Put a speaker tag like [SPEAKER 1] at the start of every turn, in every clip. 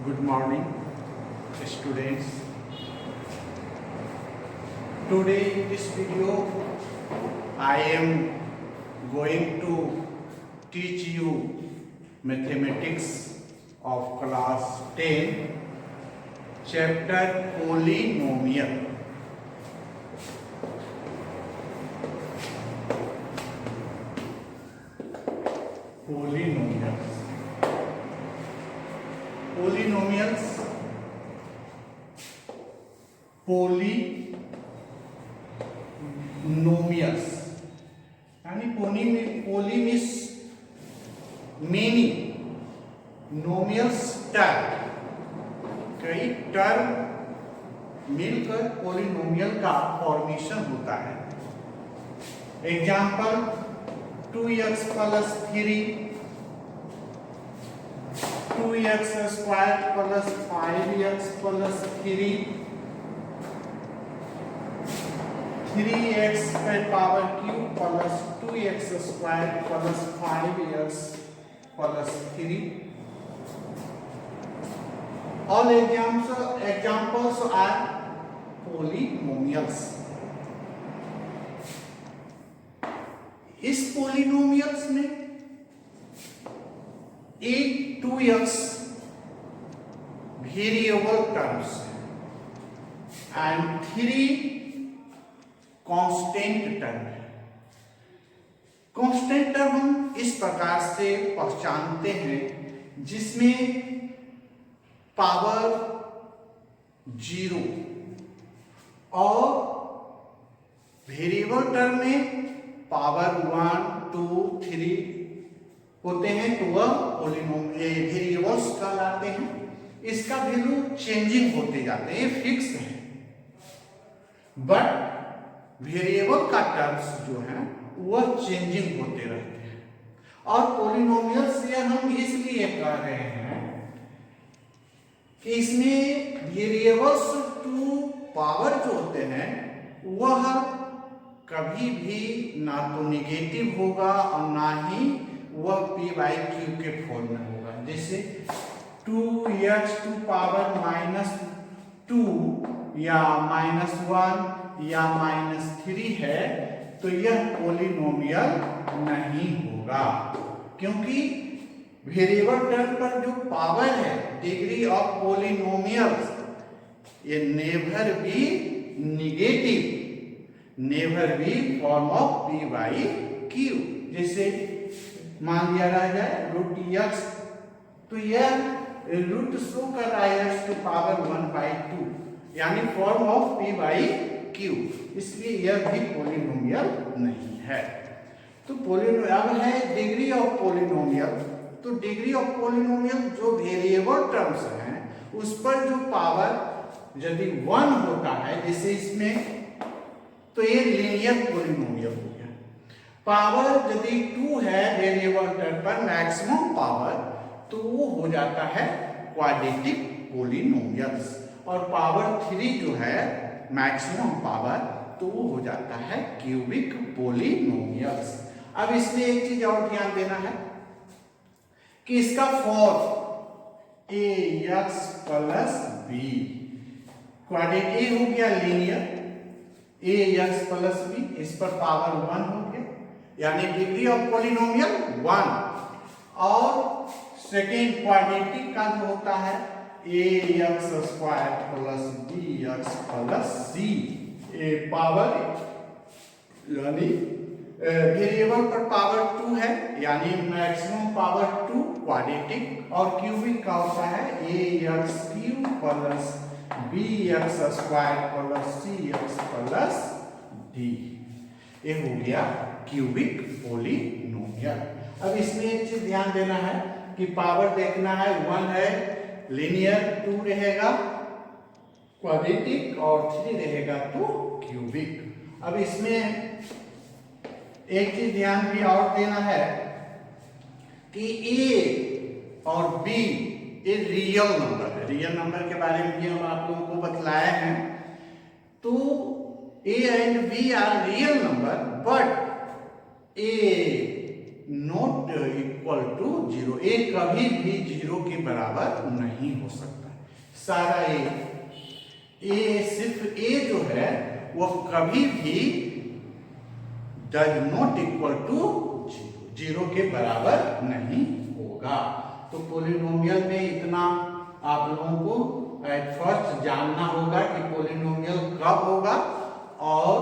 [SPEAKER 1] Good morning, students. Today in this video, I am going to teach you mathematics of class 10, chapter polynomial. Polynomials. Polynomials. Polynomials यानी पोली means meaning, नोमियल्स term, कई term मिलकर polynomial का formation होता है। Example 2x plus 3, 2x square plus 5x plus 3, 3x पे power cube plus 2x square plus 5x plus 3. All examples are polynomials. इस polynomials में 2x variable terms and 3 constant term है। Constant term हम इस प्रकार से पहचानते हैं जिसमें पावर 0 और वेरिएबल टर्म में पावर 1, 2, 3 होते हैं, तो वह वेरिएबल्स कहलाते हैं। इसका वैल्यू चेंजिंग होते जाते हैं, फिक्स है। बट वेरिएबल का टर्म्स जो है वह चेंजिंग होते रहते हैं। और पोलिनोमियल्स ये हम इसलिए कह रहे हैं कि इसमें वेरिएबल्स टू पावर जो होते हैं वह कभी भी ना तो निगेटिव होगा और ना ही वह p/q के फॉर्म में होगा। जैसे 2x टू पावर -2 या -1 या -3 है तो यह पोलिनोमियल नहीं होगा, क्योंकि वेरिएबल टर्म पर जो पावर है, डिग्री ऑफ पोलिनोमियल्स, ये never be negative, never be form of p/q। जैसे मान लिया जाए √x, तो यह रूट शो कर रहा है x टू पावर 1/2 यानी फॉर्म ऑफ p/q, इसलिए यह भी पोलिनोमियल नहीं है। तो पोलिनोमियल है डिग्री ऑफ पोलिनोमियल। तो डिग्री ऑफ पोलिनोमियल जो वेरिएबल टर्म्स हैं उस पर जो पावर यदि 1 होता है, जैसे इसमें, तो ये लीनियर पोलिनोमियल हो गया। पावर यदि 2 है वेरिएबल टर्म पर मैक्सिमम पावर, तो वो हो जाता है क्वाड्रेटिक पोलिनोमियल्स। और पावर 3 जो है मैक्सिमम पावर, तो वो हो जाता है क्यूबिक पोलिनोमियल्स। अब इसमें एक चीज और ध्यान देना है कि इसका form ax plus b, quadratic हो गया लीनियर, ax प्लस b, इस पर पावर 1 हो गया, यानी डिग्री ऑफ पोलिनोमियल 1। और सेकेंड क्वाड्रेटिक का जो होता है ax square plus bx plus c, power यानी वेरिएबल पर पावर 2 है, यानी मैक्सिमम पावर 2 क्वाड्रेटिक। और क्यूबिक का होता है ax cube plus bx square plus cx plus d। ये हो गया क्यूबिक पोलिनोमियल। अब इसमें एक चीज ध्यान देना है कि पावर देखना है, 1 है लीनियर, 2 रहेगा क्वाड्रेटिक और 3 रहेगा तो क्यूबिक। अब इसमें एक चीज ध्यान भी और देना है कि a और b ये रियल नंबर है। रियल नंबर के बारे में भी हम आप लोगों को बतलाए हैं। तो a and b are real number, but a not equal to 0, a कभी भी 0 के बराबर नहीं हो सकता। सारा ए सिर्फ ए जो है वो कभी भी डज नॉट इक्वल टू 0 के बराबर नहीं होगा। तो पॉलिनोमियल में इतना आप लोगों को एट फर्स्ट जानना होगा कि पॉलिनोमियल कब होगा, और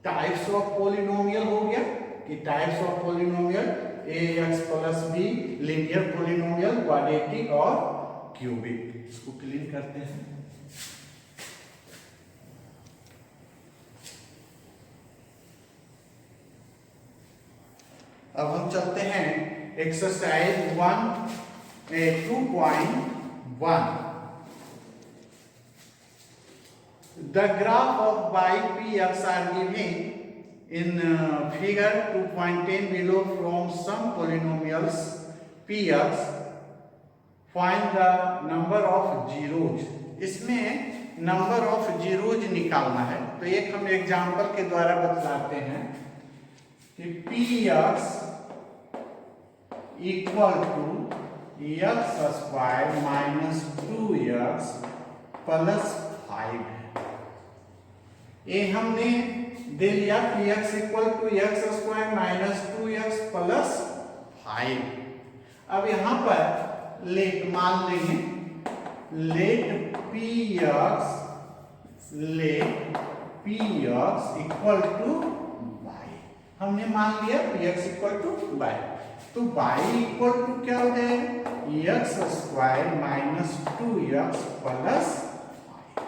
[SPEAKER 1] टाइप्स ऑफ पॉलिनोमियल हो गया कि types of polynomial ax plus b, linear polynomial, quadratic और क्यूबिक। इसको क्लीन करते हैं। अब हम चलते हैं exercise 2.1। The graph of y, p, x are given in figure 2.10 below from some polynomials px. Find the number of zeros. इसमें number of zeros निकालना है। तो एक हम एग्जाम्पल के द्वारा बतलाते हैं कि px equal to x square minus 2x plus 5 है। ये हमने दे लिया px equal to x square minus 2x plus 5। अब यहां पर लेट मान लेंगे, let px equal to y। हमने मान लिया px इक्वल टू y, तो y इक्वल टू क्या हो जाएगा, x square minus 2x plus 5।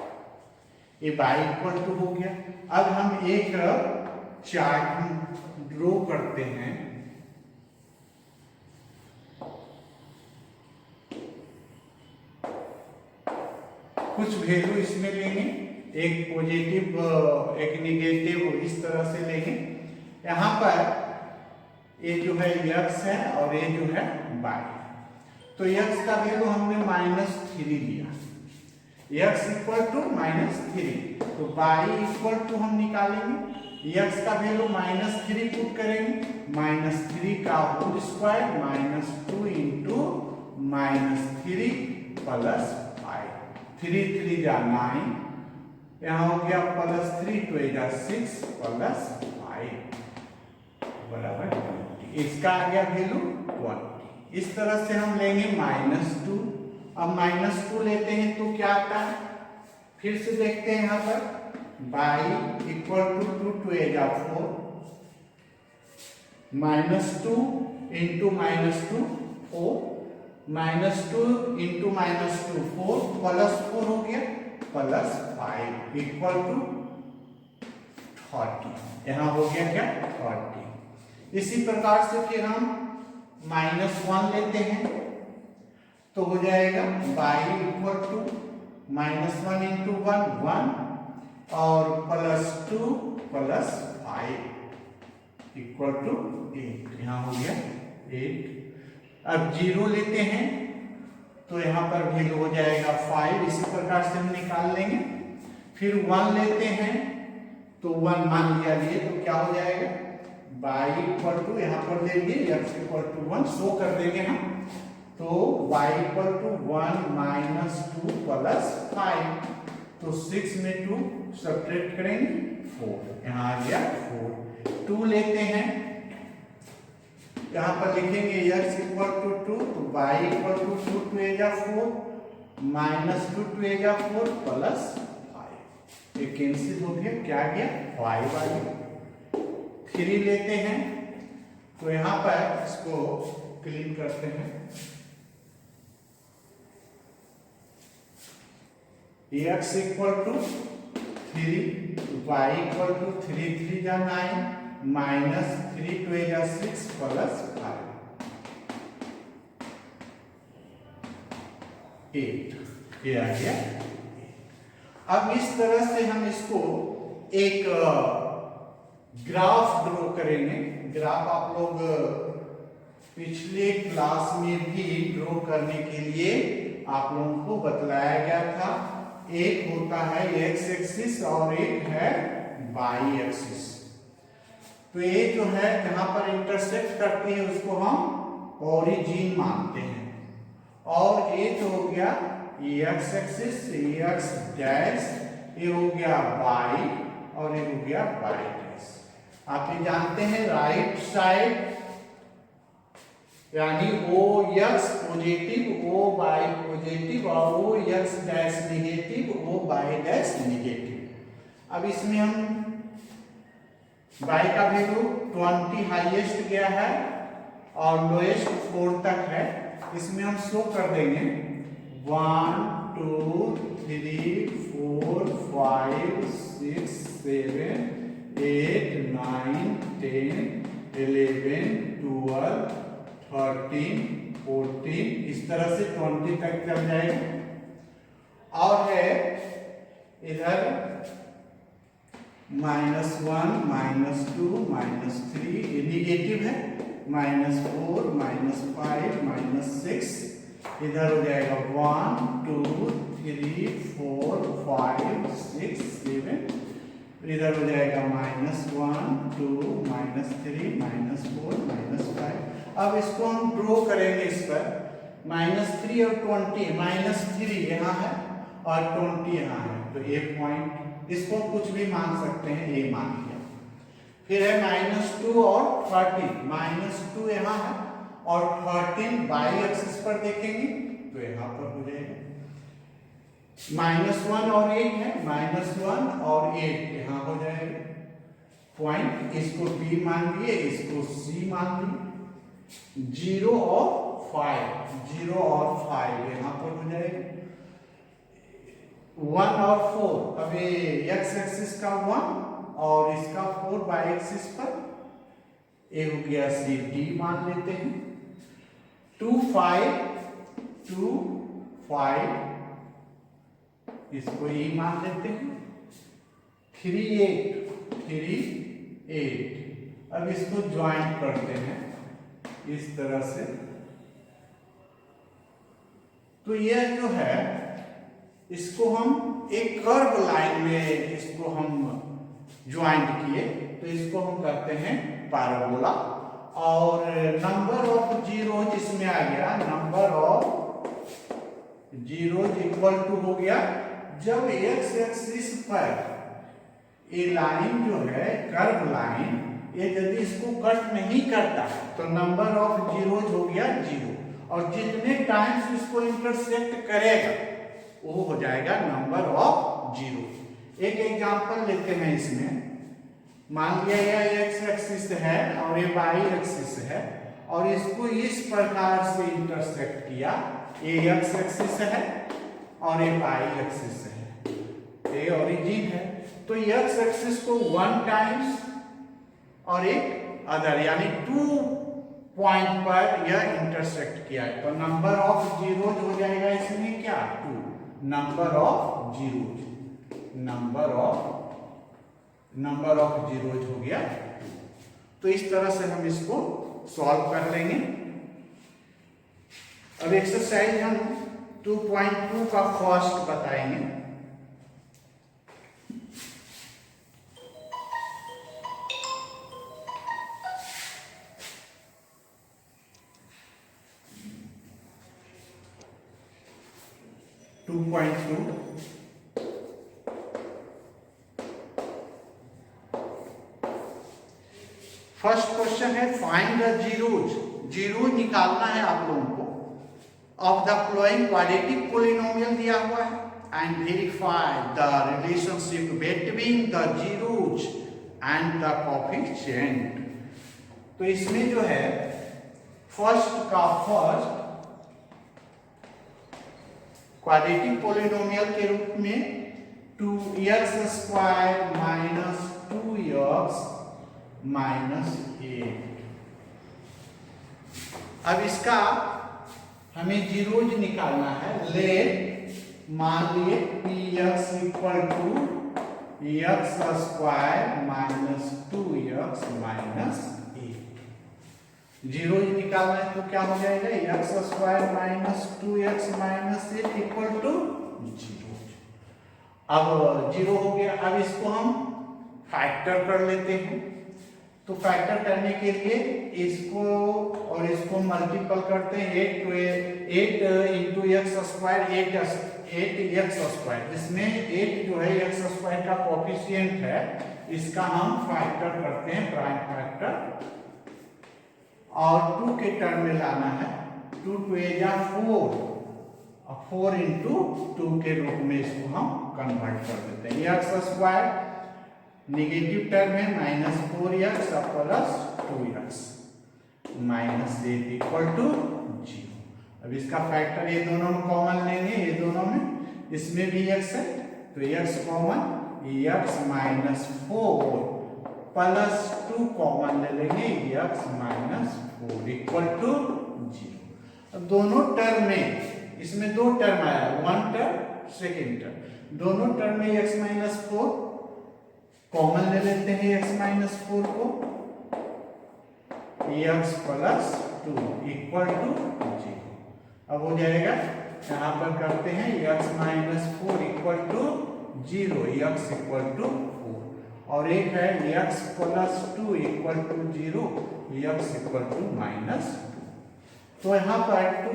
[SPEAKER 1] ये y इक्वल टू हो गया। अब हम एक चार्ट ड्रॉ करते हैं। कुछ वैल्यू इसमें लेंगे, एक पॉजिटिव एक निगेटिव, इस तरह से लेंगे। यहाँ पर ये जो है x है और ये जो है y। तो x का वैल्यू हमने -3 लिया, x इक्वल टू -3, तो y इक्वल टू हम निकालेंगे, x का वैल्यू -3 पुट करेंगे, -3 का होल स्क्वायर -2 इंटू -3 प्लस 5, 3 3 जा 9, यहाँ हो गया +3 2 जा 6 प्लस 5 बराबर 20। इसका आ गया वैल्यू 20। इस तरह से हम लेंगे -2। अब -2 लेते हैं तो क्या आता है, फिर से देखते हैं यहाँ पर y इक्वल टू 2 2 जा 4, -2 इंटू -2 4, -2 इंटू -2 4 प्लस 4 हो गया प्लस 5 इक्वल टू 30। यहाँ हो गया क्या 30। इसी प्रकार से फिर हम -1 लेते हैं तो हो जाएगा y इक्वल टू -1 इंटू 1 1 और +2 प्लस 5 इक्वल टू 8। यहाँ हो गया 8। अब 0 लेते हैं तो यहाँ पर वैल्यू हो जाएगा 5। इसी प्रकार से हम निकाल लेंगे। फिर 1 लेते हैं तो 1 मान लिया लिए तो क्या हो जाएगा, y इक्वल टू यहाँ पर लेंगे x इक्वल टू 1 शो कर देंगे हम, तो y इक्वल टू 1 -2 प्लस 5, तो 6 में 2 सब्ट्रैक्ट करेंगे 4, यहाँ आ गया 4। 2 लेते हैं, यहाँ पर लिखेंगे x इक्वल टू 2, तो y इक्वल टू 2 2 जा 4 -2 2 जा 4 प्लस 5, ये कैंसिल हो गया, क्या गया 5 आ गया। 3 लेते हैं तो यहाँ पर इसको क्लीन करते हैं। x equal to 3, y equal to 3 3 जा 9 -3 2 जा 6 प्लस 5 8, ये आ गया। अब इस तरह से हम इसको एक ग्राफ ड्रॉ करेंगे। ग्राफ आप लोग पिछले क्लास में भी ड्रॉ करने के लिए आप लोगों को बतलाया गया था। एक होता है x एक्सिस और एक है y एक्सिस। तो ये जो है जहां पर इंटरसेक्ट करती है उसको हम ओरिजिन मानते हैं। और ये तो हो गया एक्स एक्सिस, एक्स डैश, ये हो गया वाई और ये हो गया वाई डैश। आप ये जानते हैं राइट साइड यानी O X positive, O Y positive और O X dash negative, O Y dash negative. अब इसमें हम y का वैल्यू 20 हाईएस्ट गया है और लोएस्ट 4 तक है। इसमें हम शो कर देंगे 1 2 3 4 5 6 7 8 9 10 11 12 13 14 इस तरह से 20 तक चल जाएगा। और है इधर -1 -2 -3 ये निगेटिव है, -4 -5 -6 इधर हो जाएगा 1 2 3 4 5 6 7 इधर हो जाएगा -1 2 -3 -4 -5। अब इसको हम ड्रॉ करेंगे इस पर -3 और 20, -3 यहाँ है और 20 यहाँ है, तो ये पॉइंट इसको कुछ भी मान सकते हैं, ये मान लिया। फिर है -2 और 13, -2 यहाँ है और 13 बाई एक्सिस पर देखेंगे तो यहाँ पर हो जाएगा। -1 और 8 है, -1 और 8 यहाँ हो जाएगा पॉइंट। इसको B मान लिए, इसको C मान लिए। 0 और 5 यहाँ पर हो जाएगा। 1 और 4, अब ये एक्स एक्सिस का 1 और इसका 4 बाई एक्सिस पर ए हो गया सी, डी मान लेते हैं। 2 5 इसको ई मान लेते हैं। 3 8 अब इसको ज्वाइंट करते हैं इस तरह से। तो यह जो है इसको हम एक कर्व लाइन में इसको हम ज्वाइंट किए, तो इसको हम करते हैं पैराबोला। और नंबर ऑफ जीरोज इसमें आ गया, number of zeros equal to हो गया जब एक्स एक्सिस पर ये लाइन जो है कर्व लाइन, ये यदि इसको कट नहीं करता तो नंबर ऑफ जीरोज हो गया 0, और जितने टाइम्स इसको इंटरसेक्ट करेगा वो हो जाएगा नंबर ऑफ जीरो। एक एग्जांपल लेते हैं इसमें। मान लिया यह एक्स एक्सिस है और ये वाई एक्सिस है और इसको इस प्रकार से इंटरसेक्ट किया। ये एक्स एक्सिस है और ये वाई एक्सिस है, ये ओरिजिन है। तो एक्स एक्सिस को 1 टाइम्स और एक अदर यानी 2 पॉइंट पर यह इंटरसेक्ट किया है, तो नंबर ऑफ जीरोज हो जाएगा इसमें क्या 2, number of zeros, number of zeros हो गया 2। तो इस तरह से हम इसको सॉल्व कर लेंगे। अब एक्सरसाइज हम 2.2 का फर्स्ट बताएंगे। फर्स्ट क्वेश्चन है फाइंड द जीरोज। जीरो निकालना है आप लोगों को of the flowing quadratic polynomial दिया हुआ है and verify the relationship between the zeros and the coefficient. तो इसमें जो है फर्स्ट का फर्स्ट क्वाड्रेटिक पॉलिनोमियल के रूप में 2x² माइनस 2x माइनस 8। अब इसका हमें जीरोज निकालना है। ले मान लिए px equal to x² minus 2x minus 8। Zeros निकालना है तो क्या हो जाएगा x² minus 2x minus 8 equal to 0। अब 0 हो गया। अब इसको हम फैक्टर कर लेते हैं। तो फैक्टर करने के लिए इसको और इसको मल्टीपल करते हैं, 8 into x square, 8 x square. इसमें 8 जो है एक्स स्क्वायर का कोफिशिएंट है, इसका हम फैक्टर करते हैं, प्राइम फैक्टर, और 2 के टर्म में लाना है। 2 2 या 4, 4 इंटू 2 के रूप में इसको हम कन्वर्ट कर देते हैं। एक्स स्क्वायर निगेटिव टर्म है, -4x plus 2x minus 8 equal to 0। अब इसका फैक्टर ये दोनों में कॉमन लेंगे, ये दोनों में, इसमें भी x है तो x common, x -4 plus 2 common ले लेंगे, x -4 इक्वल टू 0। अब दोनों टर्म में, इसमें 2 टर्म आया, 1 टर्म सेकेंड टर्म, दोनों टर्म में x -4 कॉमन ले लेते हैं, x -4 को, x प्लस 2 इक्वल टू 0। अब हो जाएगा, यहाँ पर करते हैं x -4 equal to 0, x equal to 4, और एक है x plus 2 equal to 0, x equal to -2। तो यहाँ पर 2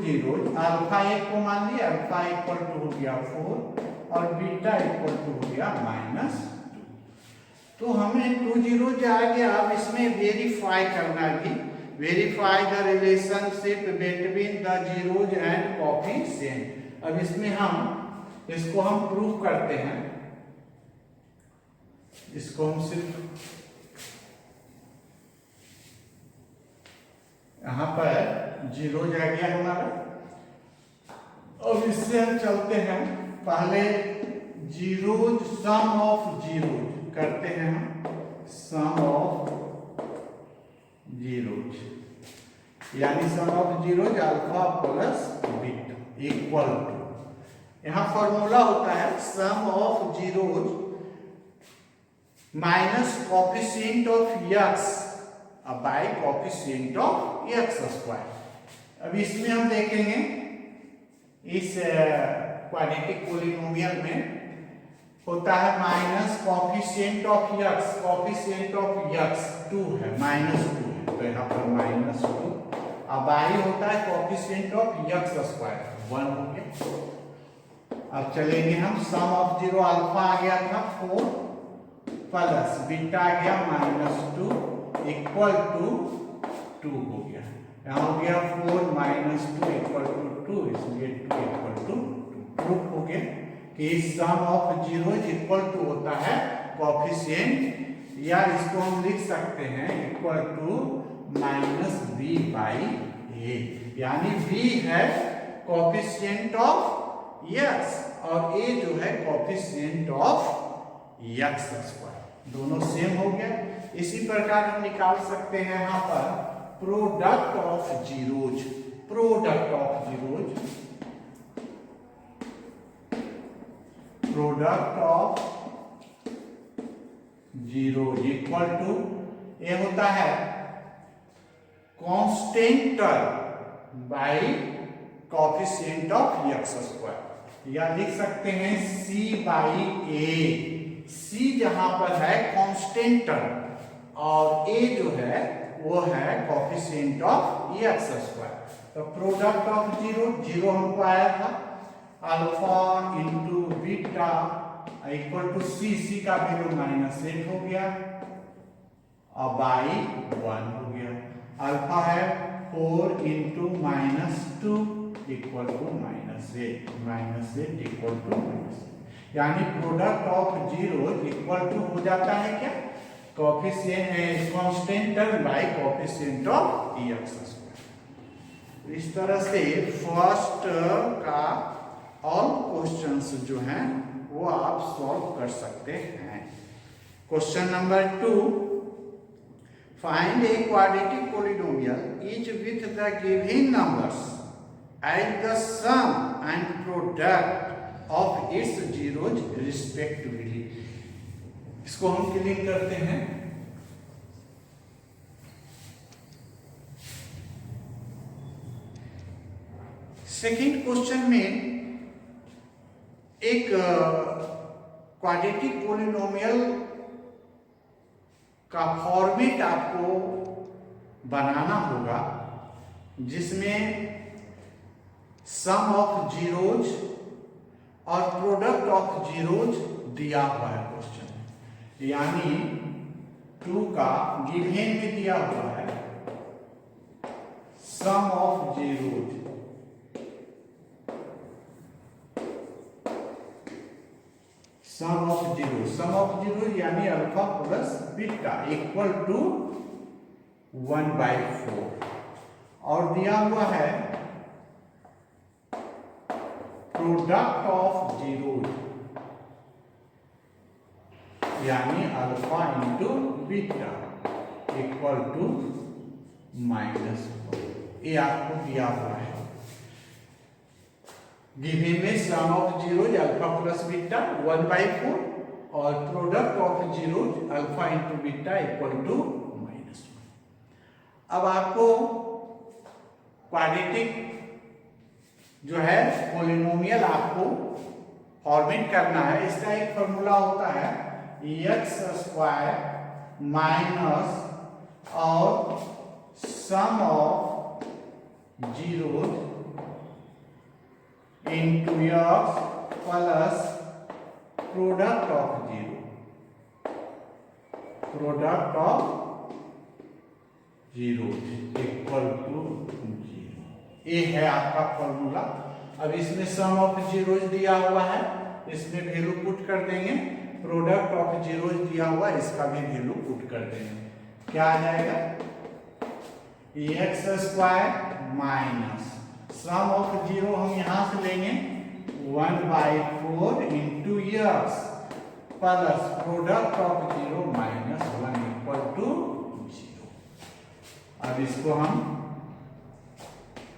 [SPEAKER 1] जीरो, अल्फा 1 को मान लिया, अल्फा इक्वल टू हो गया 4 और बीटा इक्वल टू हो गया -2। तो हमें 2 जीरो आ गया। अब इसमें वेरीफाई करना भी, verify the relationship between the zeros and coefficient. अब इसमें हम इसको हम प्रूफ करते हैं, इसको हम सिर्फ यहाँ पर 0 जा गया हमारा। अब इससे हम चलते हैं, पहले जीरोज, सम ऑफ जीरोज करते हैं हम, सम ऑफ जीरोज, यानी sum of zeros alpha plus beta equal to, यहाँ फॉर्मूला होता है sum of zeros minus coefficient of X by coefficient of x square. अब इसमें हम देखेंगे, इस क्वाड्रेटिक पॉलिनोमियल में होता है minus coefficient of x, coefficient of x 2 है, -2 है, तो यहाँ पर -2, अब बाई होता है कोफिशिएंट ऑफ एक्स स्क्वायर 1 हो गया। अब चलेंगे हम, सम ऑफ जीरो अल्फा आ गया था 4 प्लस बीटा आ गया -2 इक्वल टू 2 हो गया, यहाँ हो गया 4 -2 इक्वल टू 2, इसलिए 2 इक्वल टू 2। प्रूफ हो गया कि सम ऑफ जीरो इक्वल टू होता है कोफिशिएंट, या इसको हम लिख सकते हैं इक्वल टू -b/a, यानी b है कोफिशिएंट ऑफ x और a जो है कोफिशिएंट ऑफ x स्क्वायर, दोनों सेम हो गया। इसी प्रकार हम निकाल सकते हैं यहाँ पर product of zeros, product of zeros, product of zero equal to, ये होता है constant term by coefficient of x square, या लिख सकते हैं c/a। c जहां पर है कांस्टेंट टर्म और a जो है वो है कोफिशिएंट ऑफ एक्स स्क्वायर। तो प्रोडक्ट ऑफ जीरो, जीरो हमको आया था alpha into beta equal to c, c का वैल्यू -8 हो गया और बाई 1 हो गया। अल्फा है 4 into -2 equal to -8, -8 equal to -8, यानी product of zero equal to हो जाता है क्या, coefficient constant term by coefficient of x square. इस तरह से फर्स्ट का ऑल क्वेश्चंस जो हैं वो आप सॉल्व कर सकते हैं। Question number 2, find a quadratic polynomial each with the given numbers and the sum and product of its zeros respectively. इसको हम क्लीन करते हैं। सेकंड क्वेश्चन में एक क्वाड्रेटिक पोलिनोमियल का फॉर्मेट आपको बनाना होगा जिसमें सम ऑफ जीरोज और प्रोडक्ट ऑफ जीरोज दिया हुआ है क्वेश्चन, यानी 2 का गिवन में दिया हुआ है sum of zeros, sum of zero यानी alpha plus beta equal to 1/4, और दिया हुआ है प्रोडक्ट ऑफ जीरोज यानी alpha into beta equal to -1, ये आपको दिया हुआ है। गिवन में sum of zeros alpha plus beta 1/4 और product of zeros alpha into beta equal to -1। अब आपको क्वाड्रेटिक जो है पोलिनोमियल आपको फॉर्मेट करना है। इसका एक फॉर्मूला होता है x² माइनस और sum of zeros into x plus product of zero, product of zero equal to 0। ये है आपका फॉर्मूला। अब इसमें सम ऑफ जीरोज दिया हुआ है, इसमें वैल्यू पुट कर देंगे, प्रोडक्ट ऑफ जीरोज दिया हुआ है, इसका भी वैल्यू पुट कर देंगे। क्या आ जाएगा x² minus sum of zero हम यहां से लेंगे 1/4 into x plus product of zero -1 equal to 0। अब इसको हम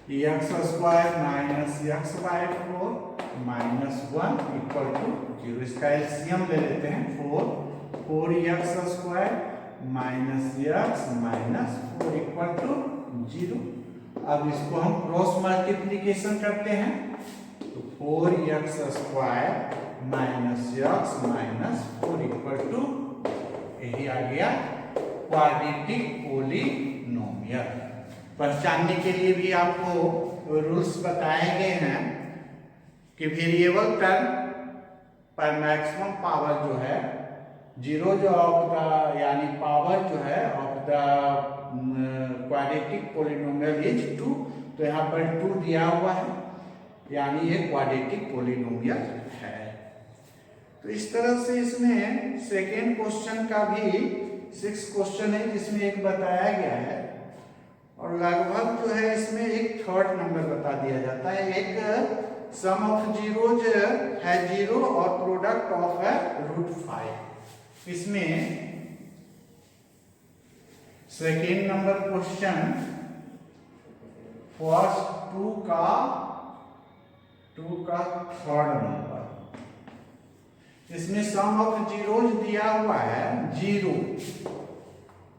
[SPEAKER 1] x² minus x/4 -1 equal to 0, इसका एलसीएम ले लेते हैं 4x² minus x -4 equal to 0। अब इसको हम क्रॉस मल्टीप्लीकेशन करते हैं तो 4x² minus x -4 equal to, यही आ गया क्वाड्रेटिक पोलिनोमियल। पहचानने के लिए भी आपको रूल्स बताए गए हैं कि वेरिएबल टर्म पर मैक्सिमम पावर जो है जीरो जो ऑफ द यानी पावर जो है of the quadratic polynomial is 2, तो यहाँ पर 2 दिया हुआ है यानी ये क्वाड्रेटिक पोलिनोमियल है। तो इस तरह से इसमें सेकेंड क्वेश्चन का भी 6 क्वेश्चन है जिसमें एक बताया गया है, और लगभग जो है इसमें एक थर्ड नंबर बता दिया जाता है। एक सम ऑफ जीरोज है 0 और प्रोडक्ट ऑफ है √5। इसमें सेकेंड नंबर क्वेश्चन फर्स्ट 2 का थर्ड नंबर, इसमें सम ऑफ जीरोज दिया हुआ है 0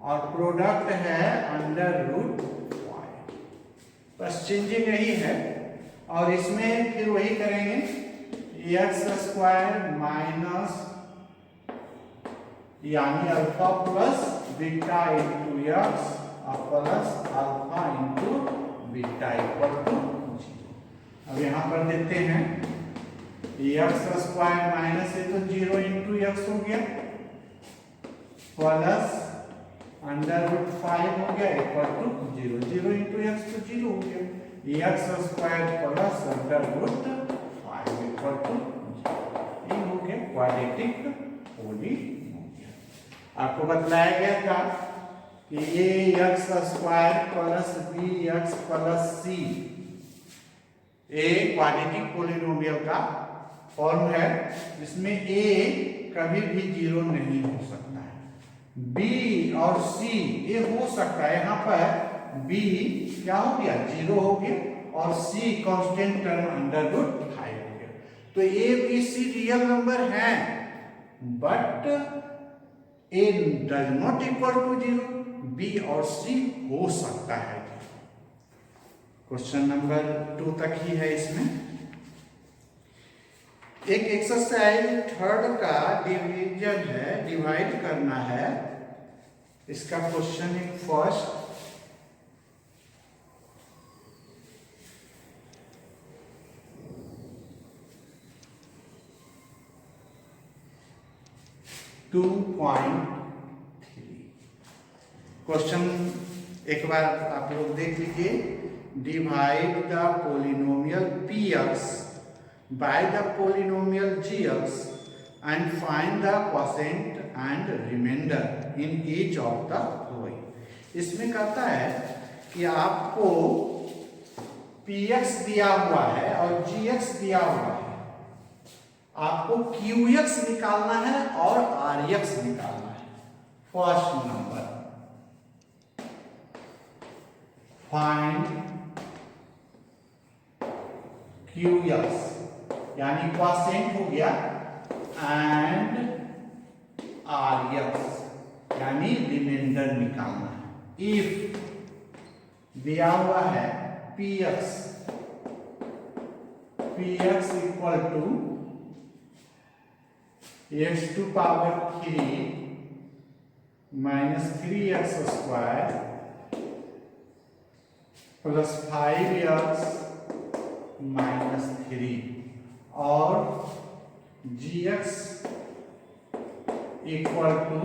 [SPEAKER 1] और प्रोडक्ट है √5, बस चेंजिंग यही है। और इसमें फिर वही करेंगे x² माइनस यानी alpha plus beta into x plus alpha into beta equal to 0। अब यहाँ पर देते हैं x² माइनस ये तो 0 इंटू x हो गया प्लस √5 हो गया इक्वल टू 0, 0 इंटू x तो 0 हो गया, x² प्लस √5 इक्वल टू 0। ये हो गया क्वाड्रेटिक पोलिनोमियल। आपको बताया गया था कि ये x² plus bx plus c एक क्वाड्रेटिक पोलिनोमियल का फॉर्म है जिसमें a कभी भी 0 नहीं हो सकता है, b और c ये हो सकता है। यहाँ पर b क्या हो गया 0 हो गया और c कांस्टेंट टर्म √5 हो गया। तो a b c real number हैं but a does not equal to 0, b और c हो सकता है। क्वेश्चन नंबर 2 तक ही है इसमें। एक एक्सरसाइज थर्ड का डिवीजन है, डिवाइड करना है। इसका क्वेश्चन है फर्स्ट, क्वेश्चन एक बार आप लोग देख लीजिए। Divide the polynomial px by the polynomial gx and find the quotient and remainder in each of the following. इसमें कहता है कि आपको px दिया हुआ है और gx दिया हुआ है, आपको qx निकालना है और rx निकालना है। फर्स्ट नंबर, फाइंड qx यानी क्वोशिएंट हो गया, एंड rx यानी रिमाइंडर निकालना है। इफ दिया हुआ है px equal to x to power 3 minus 3x square plus 5x minus 3 और gx equal to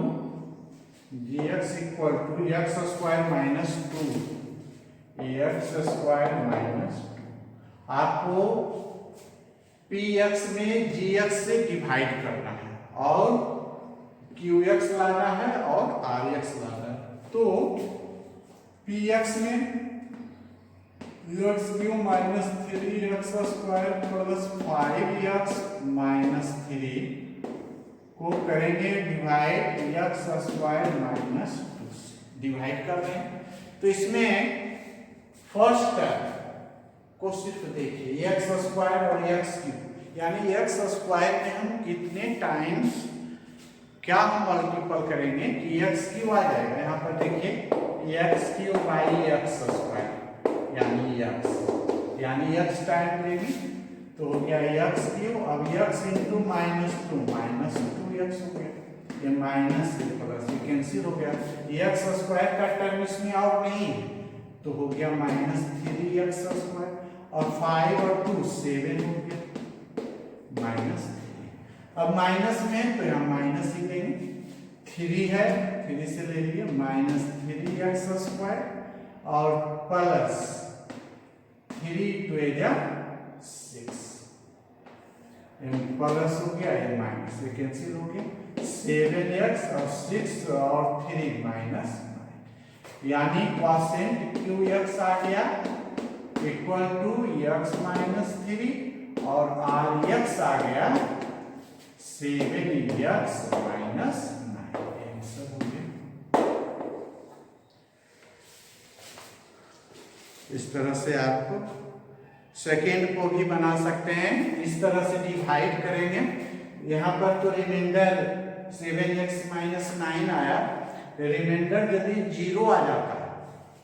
[SPEAKER 1] x square minus 2 x square minus 2। आपको px में gx से डिवाइड करना है और qx लाना है और rx लाना है। तो px में x Q minus 3x square plus 5x minus 3 को करेंगे divide x square minus 2 divide कर रहे हैं। तो इसमें फर्स्ट को सिर्फ देखिए, x स्क्वायर और x क्यूब, यानी x स्क्वायर में हम कितने टाइम्स क्या हम मल्टीपल करेंगे कि x क्यूब आ जाएगा। यहाँ पर देखिए x cube by x square यानी x टाइम लेंगे तो हो गया x क्यूब। अब x इंटू माइनस 2 2x हो गया, ये माइनस से प्लस ये कैंसिल हो गया। x स्क्वायर का टर्म इसमें और नहीं है तो हो गया माइनस 3x स्क्वायर और 5 और 2 7 हो गया माइनस 3। अब माइनस में तो यहाँ माइनस ही लेंगे, 3 है 3 से ले लिए माइनस 3x स्क्वायर और प्लस 3 2 6 प्लस हो गया, ये माइनस से कैंसिल हो गया, 7x और 6 और 3 माइनस 9 यानी क्वोशिएंट qx आ गया इक्वल टू x माइनस 3 और rx आ गया 7x माइनस 9। आंसर हो गया। इस तरह से आपको सेकेंड को भी बना सकते हैं, इस तरह से डिवाइड करेंगे। यहाँ पर तो रिमाइंडर 7x माइनस 9 आया, रिमाइंडर यदि 0 आ जाता है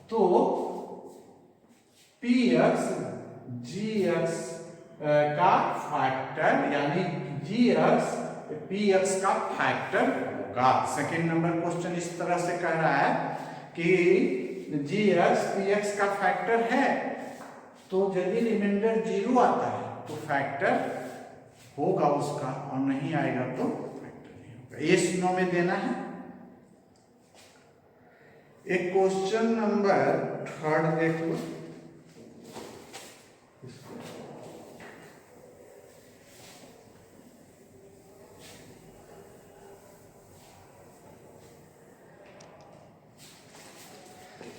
[SPEAKER 1] तो px gx का फैक्टर यानी gx px का फैक्टर होगा। सेकेंड नंबर क्वेश्चन इस तरह से कह रहा है कि gx px का फैक्टर है, तो यदि रिमाइंडर 0 आता है तो फैक्टर होगा उसका, और नहीं आएगा तो फैक्टर नहीं होगा। ये नो में देना है। एक क्वेश्चन नंबर थर्ड देख लो।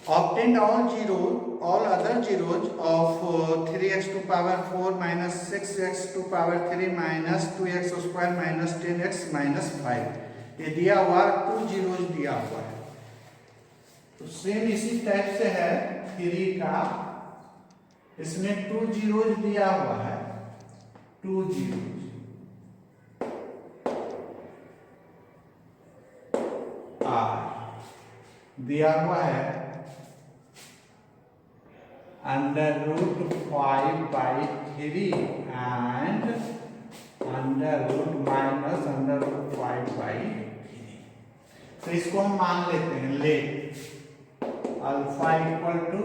[SPEAKER 1] Obtained all other zeros of 3x to power 4 minus 6x to power 3 minus 2x square minus 10x minus 5। ये दिया हुआ 2 zeros दिया हुआ है, तो सेम इसी टाइप से है 3 का, इसमें 2 zeros दिया हुआ है, 2 zeros दिया हुआ है under root 5 by 3 and under root minus under root 5/3। तो इसको हम मान लेते हैं, ले alpha equal to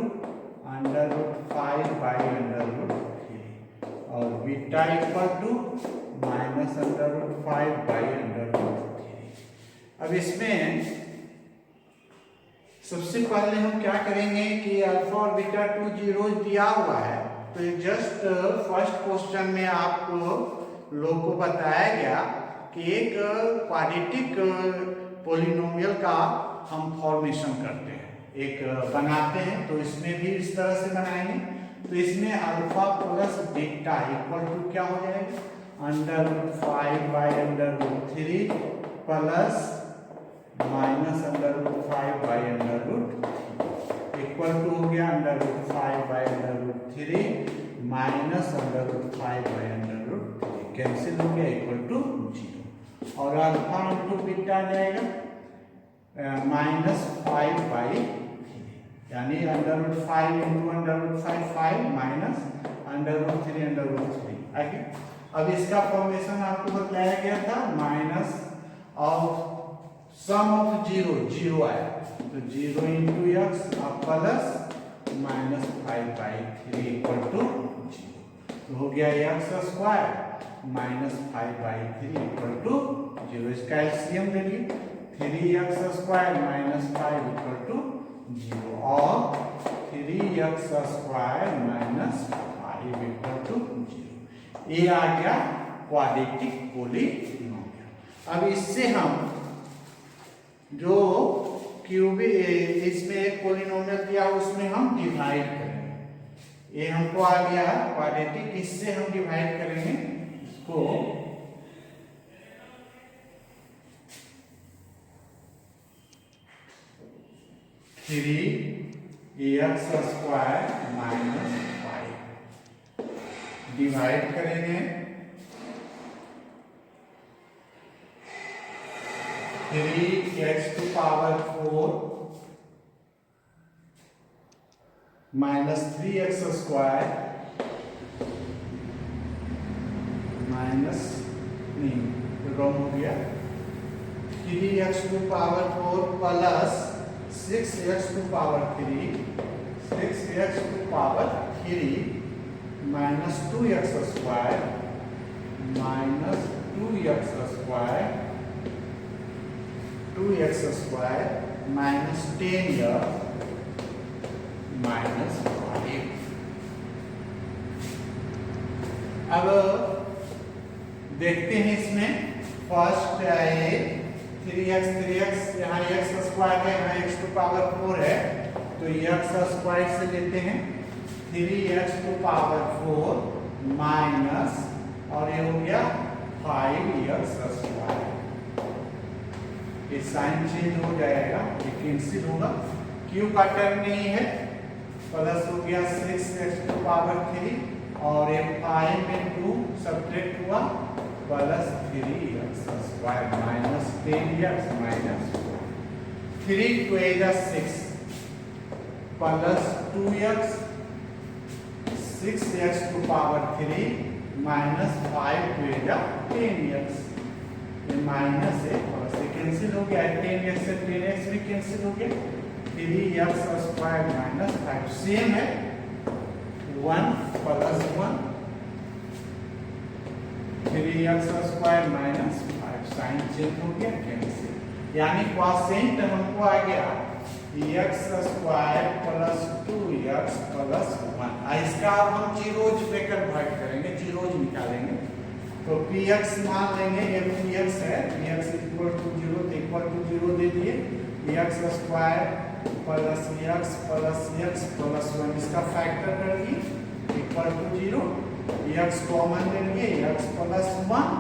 [SPEAKER 1] under root 5/√3 और beta equal to minus under root 5/√3। अब इसमें सबसे पहले हम क्या करेंगे कि अल्फा और बीटा 2 जीरो दिया हुआ है, तो जस्ट फर्स्ट क्वेश्चन में आपको लोग को बताया गया कि एक क्वाड्रेटिक पॉलिनोमियल का हम फॉर्मेशन करते हैं, एक बनाते हैं। तो इसमें भी इस तरह से बनाएंगे। तो इसमें alpha plus beta equal to क्या हो जाएगा, under root 5/√3 plus minus under root 5/√3 equal to हो गया under root 5/√3 minus under root 5/√3 cancel हो गया इक्वल टू 0। और अल्फा इंटू बीटा जाएगा -5/3 यानी under root 5 into under root 5 minus under root 3 आगे। अब इसका फॉर्मेशन आपको बताया गया था, minus of sum of zero आया, तो 0 into x plus minus 5/3 equal to 0। तो हो गया x square minus 5/3 equal to 0। इसका एलसीएम ले लिए, 3x square minus 5 equal to 0 और 3x square minus 5 equal to 0। ये आ गया क्वाड्रेटिक पॉलिनोमियल। अब इससे हम जो क्यूब इसमें एक पॉलिनोमियल दिया उसमें हम डिवाइड करेंगे। ये हमको आ गया क्वाड्रेटिक, इससे हम डिवाइड करेंगे इसको 3x स्क्वायर माइनस 5 डिवाइड करेंगे 3x to power 4 minus 3x square minus नहीं रॉन्ग हो गया 3x to power 4 plus 6x to power 3 6x to power 3 minus 2x square minus 2x square 2x square minus 10x minus 5। अब देखते हैं इसमें first आए 3x यहाँ x square है, यहाँ x टू पावर 4 है, तो x स्क्वायर से लेते हैं 3x टू पावर 4 माइनस और ये हो गया 5x स्क्वायर। ये साइन चेंज हो जाएगा, ये कैंसिल होगा, क्यू का टर्म नहीं है, प्लस हो गया 6x टू पावर 3 और ये 5 में 2 सब्ट्रैक्ट हुआ plus 3x square minus 10x minus 3 2 6 plus 2x 6x to power 3 minus 5 2 10x। ये माइनस है और से कैंसिल हो गया, 10x से 10x भी कैंसिल हो गया, 3x स्क्वायर माइनस 5 सेम है 1 plus 1 3x square minus 5 sign change हो गया कैंसिल, यानी क्वॉशेंट हमको आ गया x square plus 2x plus 1। इसका अब हम जीरोज लेकर भाग करेंगे, जीरोज निकालेंगे, तो px मान लेंगे, ये px है, px equal to 0 equal to 0 दे दिए, x square plus x plus x plus 1 इसका फैक्टर कर दिए इक्वल टू 0, x कॉमन ले लिए x प्लस 1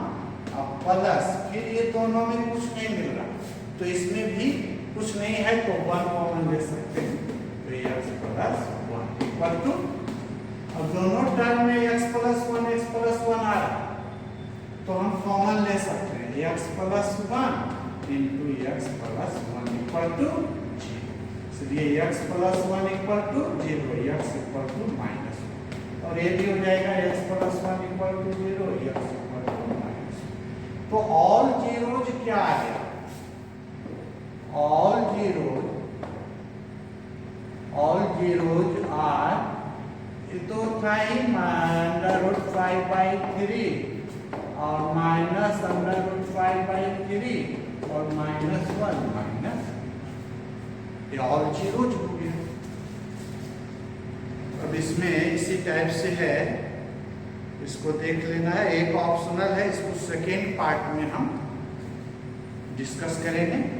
[SPEAKER 1] अब प्लस, फिर ये दोनों में कुछ नहीं मिल रहा तो इसमें भी कुछ नहीं है तो 1 कॉमन ले सकते हैं, तो x प्लस 1 इक्वल टू, अब दोनों टर्म में x प्लस 1 आ रहा तो हम कॉमन ले सकते हैं, x plus 1 into x plus 1 equal to 0, इसलिए x plus 1 equal to 0, x equal to -1 और ये भी हो जाएगा x plus 1 equal to 0, x equal to -1। तो ऑल जीरोज क्या आ गया, ऑल जीरोज आर, ये तो था ही √5/3 और माइनस √5/3 और -1 माइनस, ये ऑल जीरोज हो गया। अब इसमें इसी टाइप से है, इसको देख लेना है, एक ऑप्शनल है, इसको सेकेंड पार्ट में हम डिस्कस करेंगे।